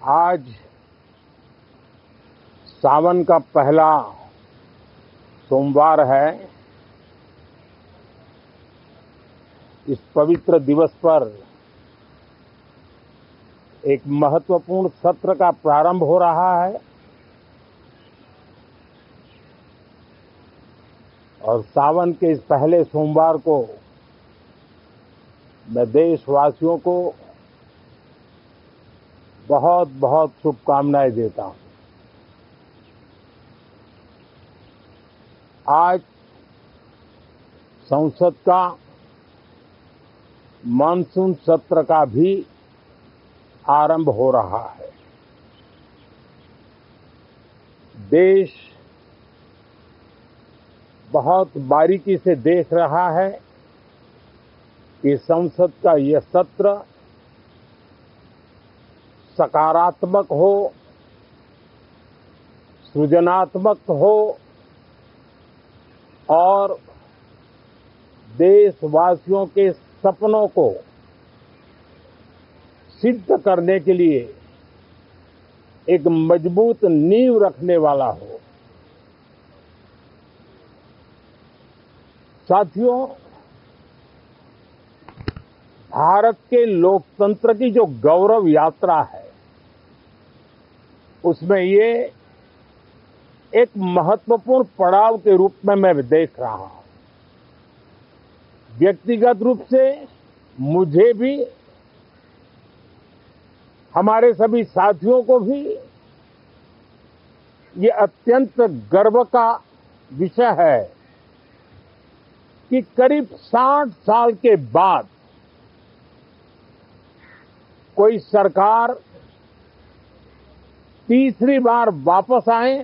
आज सावन का पहला सोमवार है। इस पवित्र दिवस पर एक महत्वपूर्ण सत्र का प्रारंभ हो रहा है और सावन के इस पहले सोमवार को मैं देशवासियों को बहुत बहुत शुभकामनाएं देता हूं। आज संसद का मानसून सत्र का भी आरंभ हो रहा है। देश बहुत बारीकी से देख रहा है कि संसद का यह सत्र सकारात्मक हो, सृजनात्मक हो और देशवासियों के सपनों को सिद्ध करने के लिए एक मजबूत नींव रखने वाला हो। साथियों, भारत के लोकतंत्र की जो गौरव यात्रा है उसमें ये एक महत्वपूर्ण पड़ाव के रूप में मैं देख रहा हूं। व्यक्तिगत रूप से मुझे भी, हमारे सभी साथियों को भी ये अत्यंत गर्व का विषय है कि करीब 60 साल के बाद कोई सरकार तीसरी बार वापस आए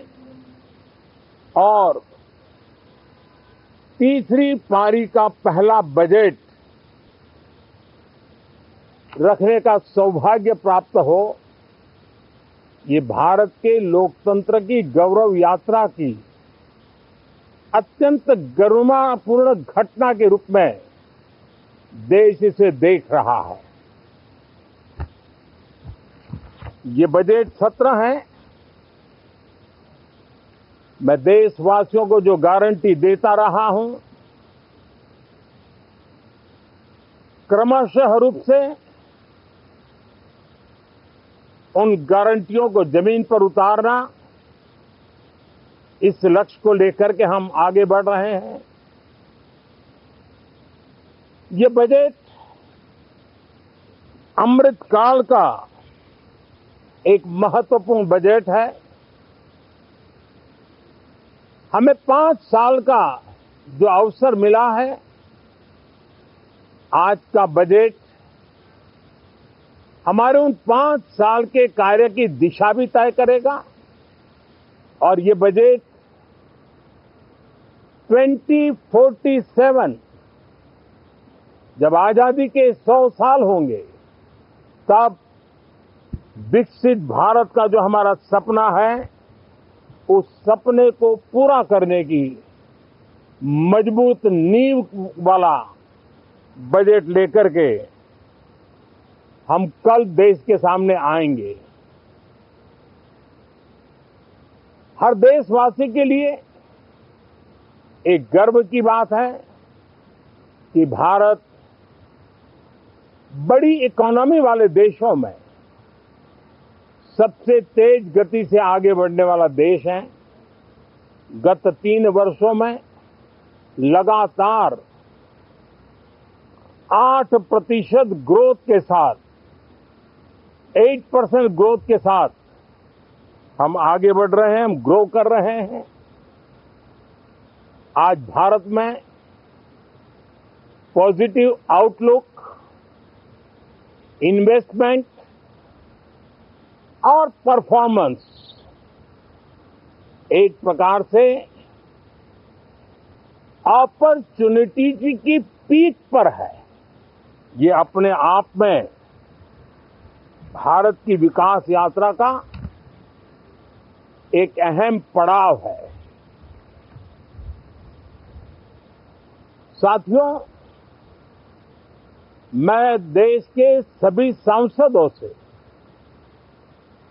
और तीसरी पारी का पहला बजट रखने का सौभाग्य प्राप्त हो। ये भारत के लोकतंत्र की गौरव यात्रा की अत्यंत गरिमापूर्ण घटना के रूप में देश इसे देख रहा है। ये बजट सत्र है, मैं देशवासियों को जो गारंटी देता रहा हूं, क्रमशः रूप से उन गारंटियों को जमीन पर उतारना, इस लक्ष्य को लेकर के हम आगे बढ़ रहे हैं। ये बजट अमृतकाल का एक महत्वपूर्ण बजट है। हमें 5 साल का जो अवसर मिला है, आज का बजट हमारे उन 5 साल के कार्य की दिशा भी तय करेगा और ये बजट 2047 जब आजादी के 100 साल होंगे तब विकसित भारत का जो हमारा सपना है, उस सपने को पूरा करने की मजबूत नींव वाला बजट लेकर के हम कल देश के सामने आएंगे। हर देशवासी के लिए एक गर्व की बात है कि भारत बड़ी इकोनॉमी वाले देशों में सबसे तेज गति से आगे बढ़ने वाला देश है। गत 3 वर्षों में लगातार 8% ग्रोथ के साथ, 8% ग्रोथ के साथ हम आगे बढ़ रहे हैं, हम ग्रो कर रहे हैं। आज भारत में पॉजिटिव आउटलुक, इन्वेस्टमेंट और परफॉर्मेंस एक प्रकार से अपॉर्चुनिटी की पीक पर है। ये अपने आप में भारत की विकास यात्रा का एक अहम पड़ाव है। साथियों, मैं देश के सभी सांसदों से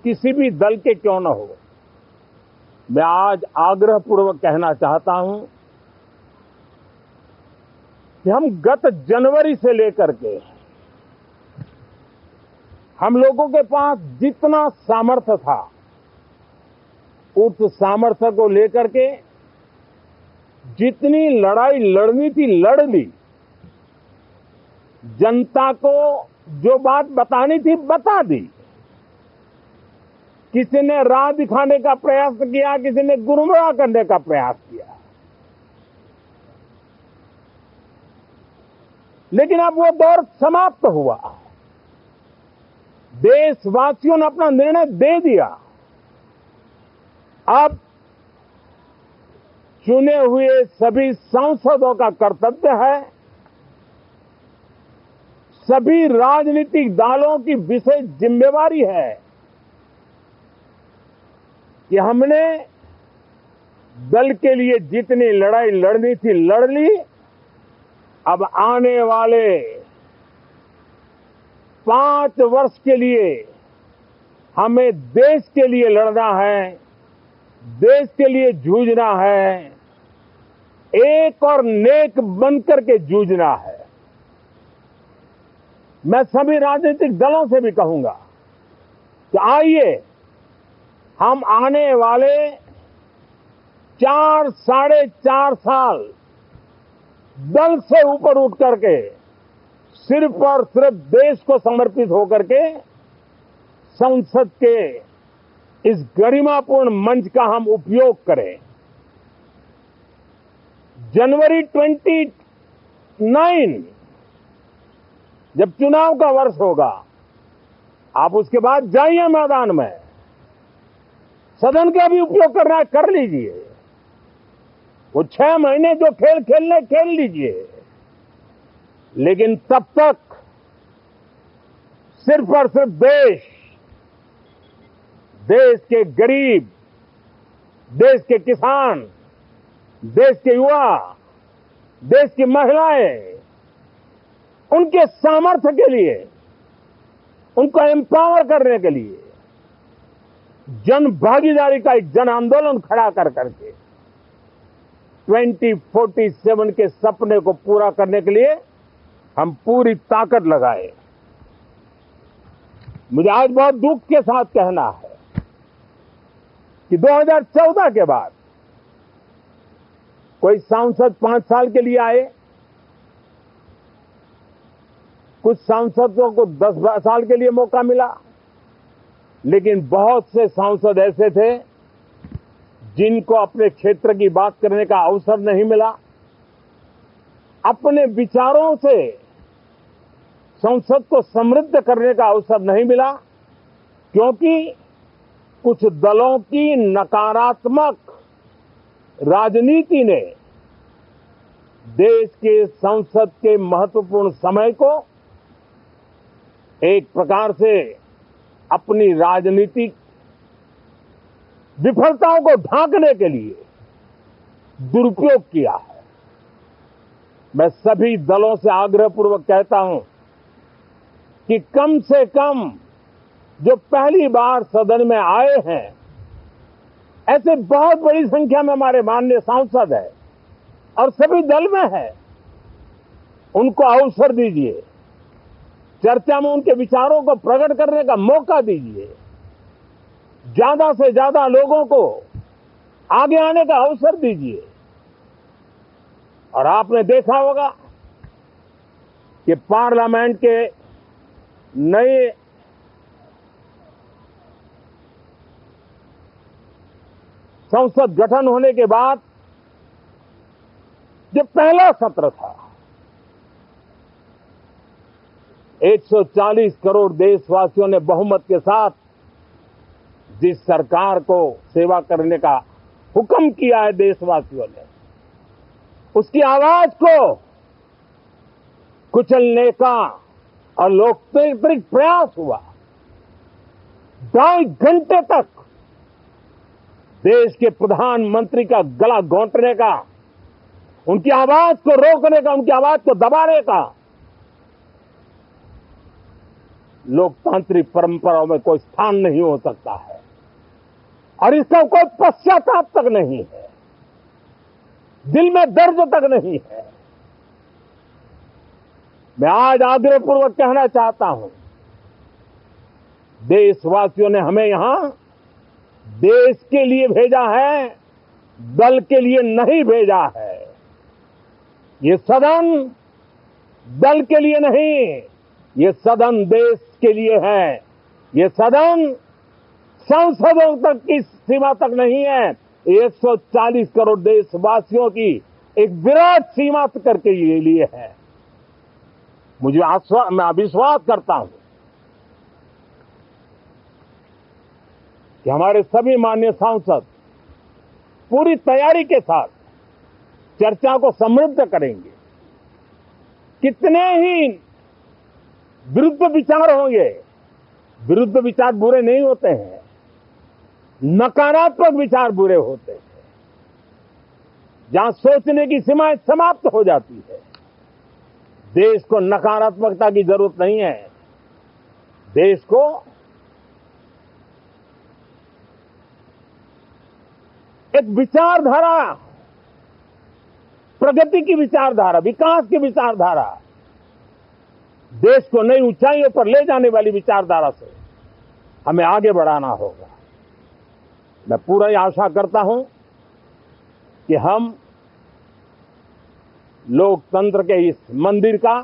किसी भी दल के क्यों न हो, मैं आज आग्रहपूर्वक कहना चाहता हूं कि हम गत जनवरी से लेकर के हम लोगों के पास जितना सामर्थ्य था, उस सामर्थ्य को लेकर के जितनी लड़ाई लड़नी थी लड़ ली। जनता को जो बात बतानी थी बता दी। किसी ने राह दिखाने का प्रयास किया, किसी ने गुमराह करने का प्रयास किया, लेकिन अब वो दौर समाप्त हुआ। देशवासियों ने अपना निर्णय दे दिया। अब चुने हुए सभी सांसदों का कर्तव्य है, सभी राजनीतिक दलों की विशेष जिम्मेवारी है कि हमने दल के लिए जितनी लड़ाई लड़नी थी लड़ ली। अब आने वाले 5 वर्ष के लिए हमें देश के लिए लड़ना है, देश के लिए जूझना है, एक और नेक बनकर के जूझना है। मैं सभी राजनीतिक दलों से भी कहूंगा कि आइए हम आने वाले 4 साढ़े 4 साल दल से ऊपर उठ करके सिर्फ और सिर्फ देश को समर्पित होकर के संसद के इस गरिमापूर्ण मंच का हम उपयोग करें। जनवरी 29 जब चुनाव का वर्ष होगा, आप उसके बाद जाइए मैदान में, सदन का भी उपयोग करना है कर लीजिए। वो 6 महीने जो खेल खेलने खेल लीजिए, लेकिन तब तक सिर्फ और सिर्फ देश के गरीब, देश के किसान, देश के युवा, देश की महिलाएं, उनके सामर्थ्य के लिए, उनको एम्पावर करने के लिए जन भागीदारी का एक जन आंदोलन खड़ा कर करके 2047 के सपने को पूरा करने के लिए हम पूरी ताकत लगाए। मुझे आज बहुत दुख के साथ कहना है कि 2014 के बाद कोई सांसद 5 साल के लिए आए, कुछ सांसदों को 10 साल के लिए मौका मिला, लेकिन बहुत से सांसद ऐसे थे जिनको अपने क्षेत्र की बात करने का अवसर नहीं मिला, अपने विचारों से संसद को समृद्ध करने का अवसर नहीं मिला, क्योंकि कुछ दलों की नकारात्मक राजनीति ने देश के संसद के महत्वपूर्ण समय को एक प्रकार से अपनी राजनीतिक विफलताओं को ढांकने के लिए दुरुपयोग किया है। मैं सभी दलों से आग्रहपूर्वक कहता हूं कि कम से कम जो पहली बार सदन में आए हैं, ऐसे बहुत बड़ी संख्या में हमारे माननीय सांसद हैं और सभी दल में हैं, उनको अवसर दीजिए, चर्चा में उनके विचारों को प्रकट करने का मौका दीजिए, ज्यादा से ज्यादा लोगों को आगे आने का अवसर दीजिए। और आपने देखा होगा कि पार्लियामेंट के नए संसद गठन होने के बाद जो पहला सत्र था, 140 करोड़ देशवासियों ने बहुमत के साथ जिस सरकार को सेवा करने का हुक्म किया है देशवासियों ने, उसकी आवाज को कुचलने का और लोकतांत्रिक प्रयास हुआ। 2.5 घंटे तक देश के प्रधानमंत्री का गला घोंटने का, उनकी आवाज को रोकने का, उनकी आवाज को दबाने का लोकतांत्रिक परंपराओं में कोई स्थान नहीं हो सकता है और इसका कोई पश्चाताप तक नहीं है, दिल में दर्द तक नहीं है। मैं आज आग्रहपूर्वक कहना चाहता हूं, देशवासियों ने हमें यहां देश के लिए भेजा है, दल के लिए नहीं भेजा है। ये सदन दल के लिए नहीं, ये सदन देश के लिए है। ये सदन संसदों तक की सीमा तक नहीं है, 140 करोड़ देशवासियों की एक विराट सीमा करके ये लिए है। मैं विश्वास करता हूं कि हमारे सभी माननीय सांसद पूरी तैयारी के साथ चर्चा को समृद्ध करेंगे। कितने ही विरुद्ध विचार होंगे, विरुद्ध विचार बुरे नहीं होते हैं, नकारात्मक विचार बुरे होते हैं। जहां सोचने की सीमाएं समाप्त हो जाती है, देश को नकारात्मकता की जरूरत नहीं है। देश को एक विचारधारा, प्रगति की विचारधारा, विकास की विचारधारा, देश को नई ऊंचाइयों पर ले जाने वाली विचारधारा से हमें आगे बढ़ाना होगा। मैं पूरी आशा करता हूं कि हम लोकतंत्र के इस मंदिर का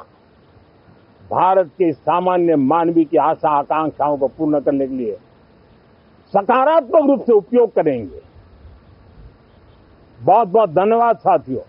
भारत के सामान्य मानवीय की आशा आकांक्षाओं को पूर्ण करने के लिए सकारात्मक रूप से उपयोग करेंगे। बहुत बहुत धन्यवाद साथियों।